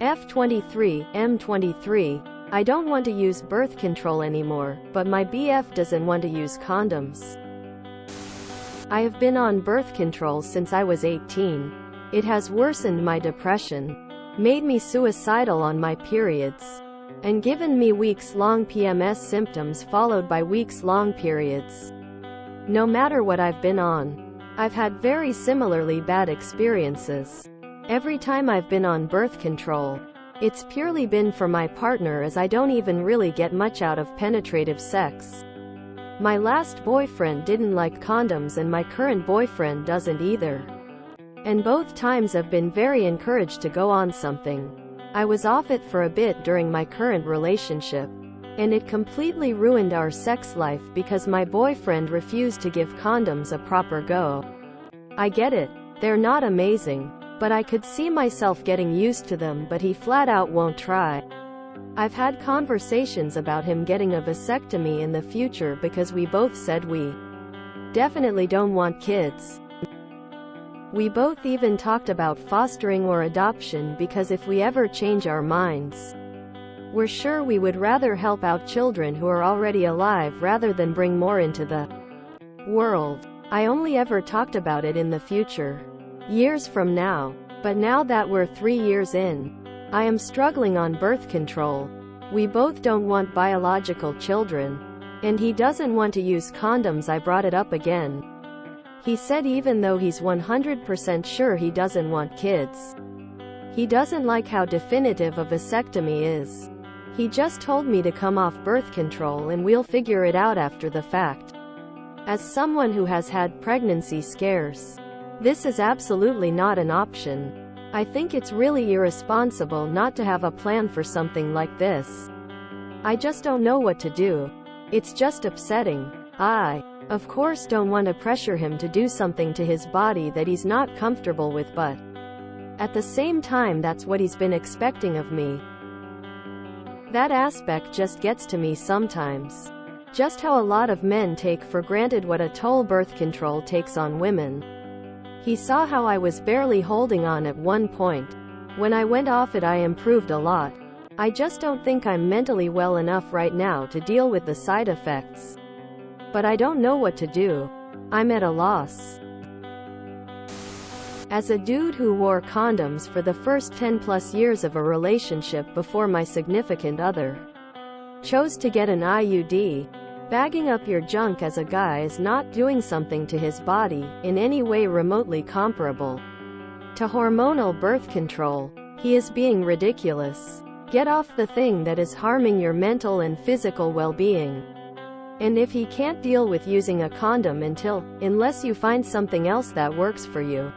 F23, M23. I don't want to use birth control anymore, but my BF doesn't want to use condoms. I have been on birth control since I was 18. It has worsened my depression, made me suicidal on my periods, and given me weeks-long PMS symptoms followed by weeks-long periods. No matter what I've been on, I've had very similarly bad experiences. Every time I've been on birth control, it's purely been for my partner, as I don't even really get much out of penetrative sex. My last boyfriend didn't like condoms and my current boyfriend doesn't either. And both times I've been very encouraged to go on something. I was off it for a bit during my current relationship, and it completely ruined our sex life because my boyfriend refused to give condoms a proper go. I get it, they're not amazing, but I could see myself getting used to them, but he flat out won't try. I've had conversations about him getting a vasectomy in the future because we both said we definitely don't want kids. We both even talked about fostering or adoption because if we ever change our minds, we're sure we would rather help out children who are already alive rather than bring more into the world. I only ever talked about it in the future, years from now. But now that we're 3 years in, I am struggling on birth control. We both don't want biological children, and he doesn't want to use condoms. I brought it up again. He said even though he's 100% sure he doesn't want kids, he doesn't like how definitive a vasectomy is. He just told me to come off birth control and we'll figure it out after the fact. As someone who has had pregnancy scares, this is absolutely not an option. I think it's really irresponsible not to have a plan for something like this. I just don't know what to do. It's just upsetting. I, of course, don't want to pressure him to do something to his body that he's not comfortable with, but at the same time that's what he's been expecting of me. That aspect just gets to me sometimes. Just how a lot of men take for granted what a toll birth control takes on women. He saw how I was barely holding on at one point. When I went off it I improved a lot. I just don't think I'm mentally well enough right now to deal with the side effects. But I don't know what to do. I'm at a loss. As a dude who wore condoms for the first 10+ years of a relationship before my significant other chose to get an IUD, bagging up your junk as a guy is not doing something to his body in any way remotely comparable to hormonal birth control. He is being ridiculous. Get off the thing that is harming your mental and physical well-being. And if he can't deal with using a condom unless you find something else that works for you,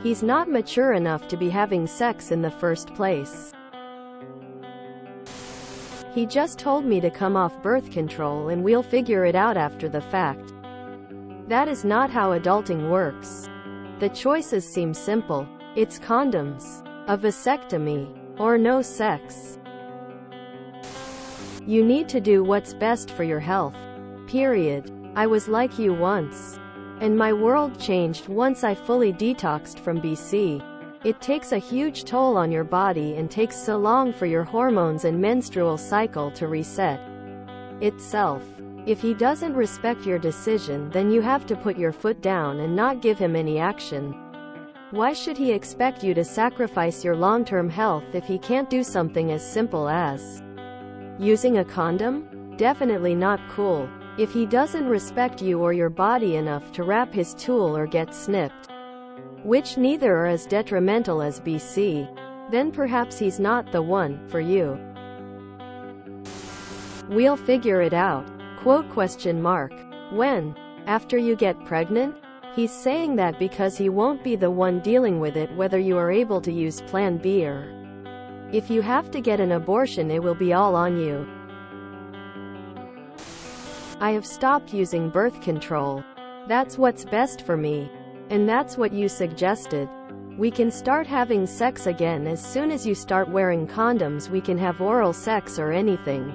he's not mature enough to be having sex in the first place. He just told me to come off birth control and we'll figure it out after the fact. That is not how adulting works. The choices seem simple. It's condoms, a vasectomy, or no sex. You need to do what's best for your health. Period. I was like you once. And my world changed once I fully detoxed from BC. It takes a huge toll on your body and takes so long for your hormones and menstrual cycle to reset itself. If he doesn't respect your decision, then you have to put your foot down and not give him any action. Why should he expect you to sacrifice your long-term health if he can't do something as simple as using a condom? Definitely not cool. If he doesn't respect you or your body enough to wrap his tool or get snipped, which neither are as detrimental as BC, then perhaps he's not the one for you. We'll figure it out. Quote ? When? After you get pregnant? He's saying that because he won't be the one dealing with it whether you are able to use Plan B or if you have to get an abortion, it will be all on you. I have stopped using birth control. That's what's best for me. And that's what you suggested. We can start having sex again as soon as you start wearing condoms. We can have oral sex or anything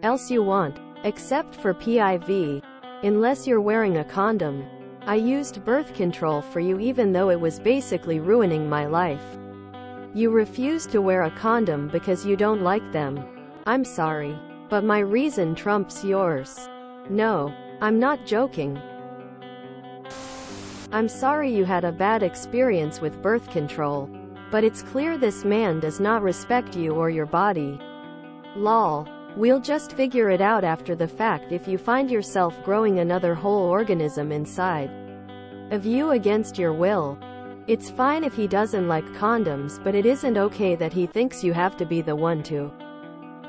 else you want, except for PIV, unless you're wearing a condom. I used birth control for you even though it was basically ruining my life. You refuse to wear a condom because you don't like them. I'm sorry, but my reason trumps yours. No, I'm not joking. I'm sorry you had a bad experience with birth control, but it's clear this man does not respect you or your body. Lol. We'll just figure it out after the fact if you find yourself growing another whole organism inside of you against your will. It's fine if he doesn't like condoms, but it isn't okay that he thinks you have to be the one to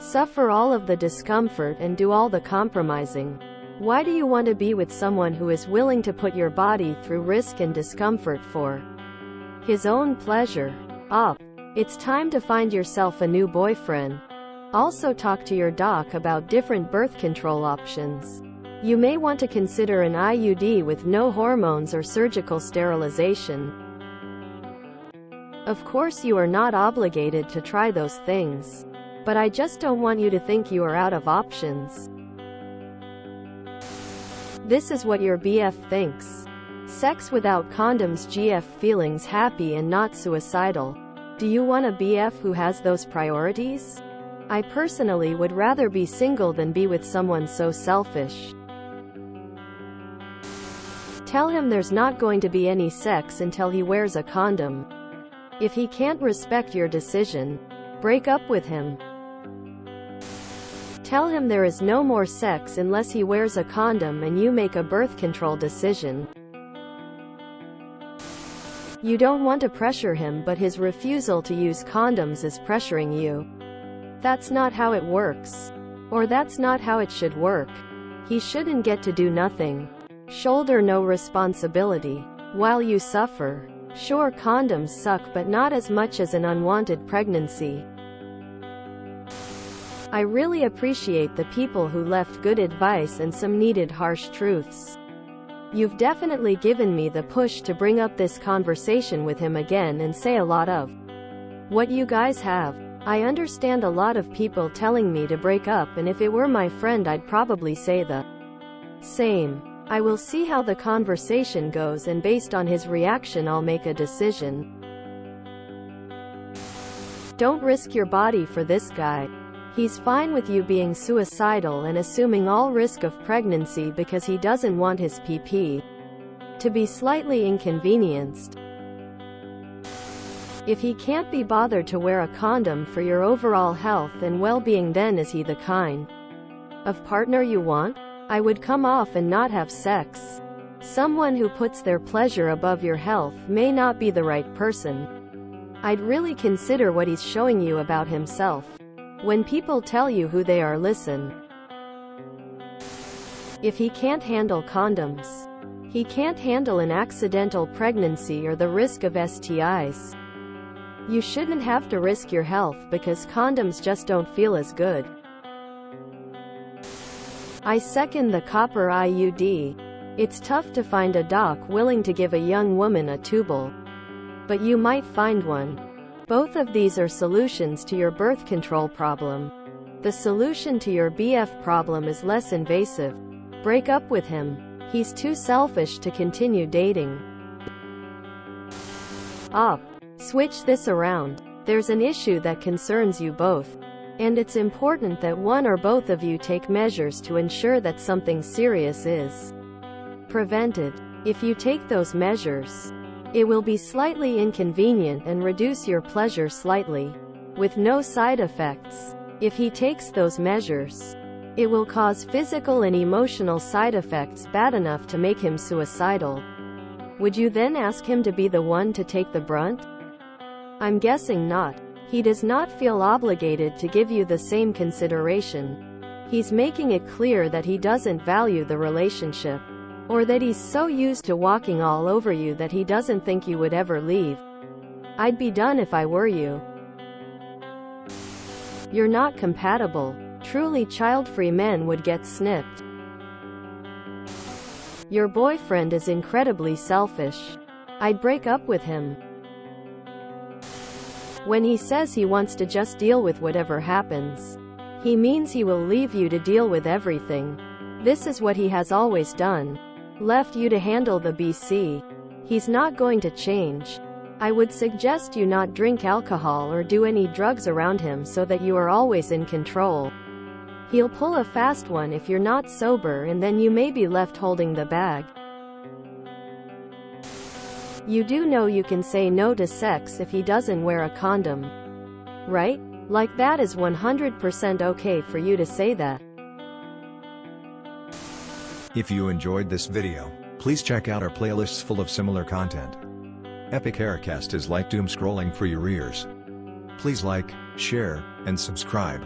suffer all of the discomfort and do all the compromising. Why do you want to be with someone who is willing to put your body through risk and discomfort for his own pleasure? Up. It's time to find yourself a new boyfriend. Also talk to your doc about different birth control options. You may want to consider an IUD with no hormones or surgical sterilization. Of course you are not obligated to try those things, but I just don't want you to think you are out of options. This is what your BF thinks. Sex without condoms. GF feelings happy and not suicidal. Do you want a BF who has those priorities? I personally would rather be single than be with someone so selfish. Tell him there's not going to be any sex until he wears a condom. If he can't respect your decision, break up with him. Tell him there is no more sex unless he wears a condom and you make a birth control decision. You don't want to pressure him, but his refusal to use condoms is pressuring you. That's not how it works. Or that's not how it should work. He shouldn't get to do nothing. Shoulder no responsibility while you suffer. Sure, condoms suck, but not as much as an unwanted pregnancy. I really appreciate the people who left good advice and some needed harsh truths. You've definitely given me the push to bring up this conversation with him again and say a lot of what you guys have. I understand a lot of people telling me to break up, and if it were my friend I'd probably say the same. I will see how the conversation goes, and based on his reaction I'll make a decision. Don't risk your body for this guy. He's fine with you being suicidal and assuming all risk of pregnancy because he doesn't want his PP to be slightly inconvenienced. If he can't be bothered to wear a condom for your overall health and well-being, then is he the kind of partner you want? I would come off and not have sex. Someone who puts their pleasure above your health may not be the right person. I'd really consider what he's showing you about himself. When people tell you who they are, listen. If he can't handle condoms, he can't handle an accidental pregnancy or the risk of STIs. You shouldn't have to risk your health because condoms just don't feel as good. I second the copper IUD. It's tough to find a doc willing to give a young woman a tubal, but you might find one. Both of these are solutions to your birth control problem. The solution to your BF problem is less invasive. Break up with him. He's too selfish to continue dating. Up. Switch this around. There's an issue that concerns you both, and it's important that one or both of you take measures to ensure that something serious is prevented. If you take those measures, it will be slightly inconvenient and reduce your pleasure slightly, with no side effects. If he takes those measures, it will cause physical and emotional side effects bad enough to make him suicidal. Would you then ask him to be the one to take the brunt? I'm guessing not. He does not feel obligated to give you the same consideration. He's making it clear that he doesn't value the relationship, or that he's so used to walking all over you that he doesn't think you would ever leave. I'd be done if I were you. You're not compatible. Truly child-free men would get snipped. Your boyfriend is incredibly selfish. I'd break up with him. When he says he wants to just deal with whatever happens, he means he will leave you to deal with everything. This is what he has always done. Left you to handle the BC. He's not going to change. I would suggest you not drink alcohol or do any drugs around him so that you are always in control. He'll pull a fast one if you're not sober, and then you may be left holding the bag. You do know you can say no to sex if he doesn't wear a condom, right? Like, that is 100% okay for you to say that. If you enjoyed this video, please check out our playlists full of similar content. Epic Haircast is like doom scrolling for your ears. Please like, share, and subscribe.